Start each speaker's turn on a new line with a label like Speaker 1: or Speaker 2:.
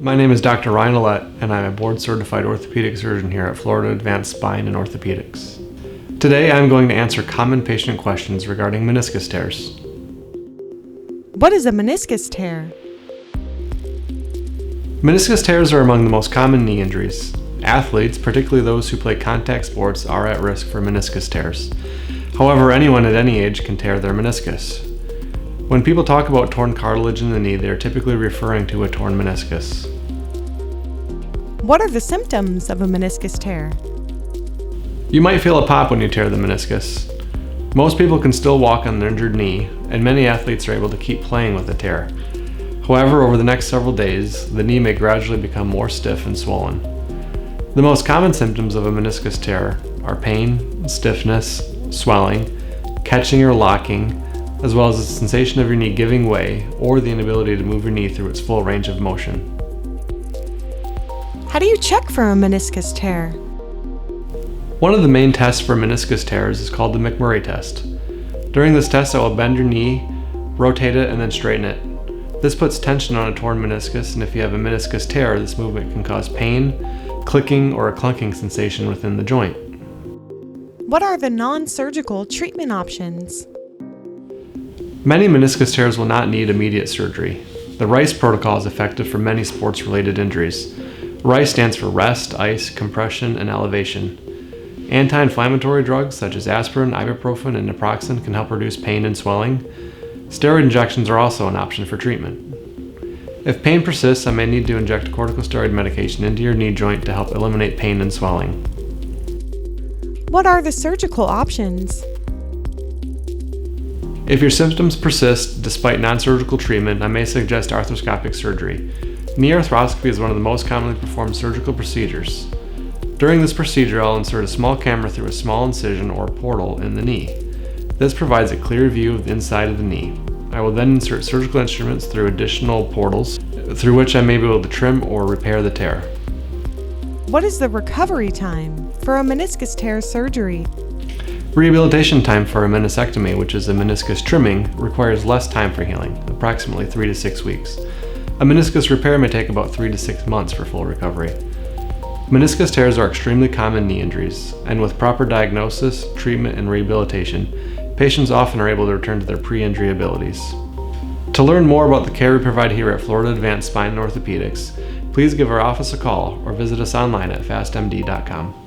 Speaker 1: My name is Dr. Ryan Ouillette, and I'm a board-certified orthopedic surgeon here at Florida Advanced Spine and Orthopedics. Today, I'm going to answer common patient questions regarding meniscus tears.
Speaker 2: What is a meniscus tear?
Speaker 1: Meniscus tears are among the most common knee injuries. Athletes, particularly those who play contact sports, are at risk for meniscus tears. However, anyone at any age can tear their meniscus. When people talk about torn cartilage in the knee, they are typically referring to a torn meniscus.
Speaker 2: What are the symptoms of a meniscus tear?
Speaker 1: You might feel a pop when you tear the meniscus. Most people can still walk on their injured knee, and many athletes are able to keep playing with the tear. However, over the next several days, the knee may gradually become more stiff and swollen. The most common symptoms of a meniscus tear are pain, stiffness, swelling, catching or locking, as well as the sensation of your knee giving way or the inability to move your knee through its full range of motion.
Speaker 2: How do you check for a meniscus tear?
Speaker 1: One of the main tests for meniscus tears is called the McMurray test. During this test, I will bend your knee, rotate it, and then straighten it. This puts tension on a torn meniscus, and if you have a meniscus tear, this movement can cause pain, clicking, or a clunking sensation within the joint.
Speaker 2: What are the non-surgical treatment options?
Speaker 1: Many meniscus tears will not need immediate surgery. The RICE protocol is effective for many sports-related injuries. RICE stands for rest, ice, compression, and elevation. Anti-inflammatory drugs such as aspirin, ibuprofen, and naproxen can help reduce pain and swelling. Steroid injections are also an option for treatment. If pain persists, I may need to inject corticosteroid medication into your knee joint to help eliminate pain and swelling.
Speaker 2: What are the surgical options?
Speaker 1: If your symptoms persist despite non-surgical treatment, I may suggest arthroscopic surgery. Knee arthroscopy is one of the most commonly performed surgical procedures. During this procedure, I'll insert a small camera through a small incision or portal in the knee. This provides a clear view of the inside of the knee. I will then insert surgical instruments through additional portals, through which I may be able to trim or repair the tear.
Speaker 2: What is the recovery time for a meniscus tear surgery?
Speaker 1: Rehabilitation time for a meniscectomy, which is a meniscus trimming, requires less time for healing, approximately 3 to 6 weeks. A meniscus repair may take about 3 to 6 months for full recovery. Meniscus tears are extremely common knee injuries, and with proper diagnosis, treatment, and rehabilitation, patients often are able to return to their pre-injury abilities. To learn more about the care we provide here at Florida Advanced Spine and Orthopedics, please give our office a call or visit us online at fastmd.com.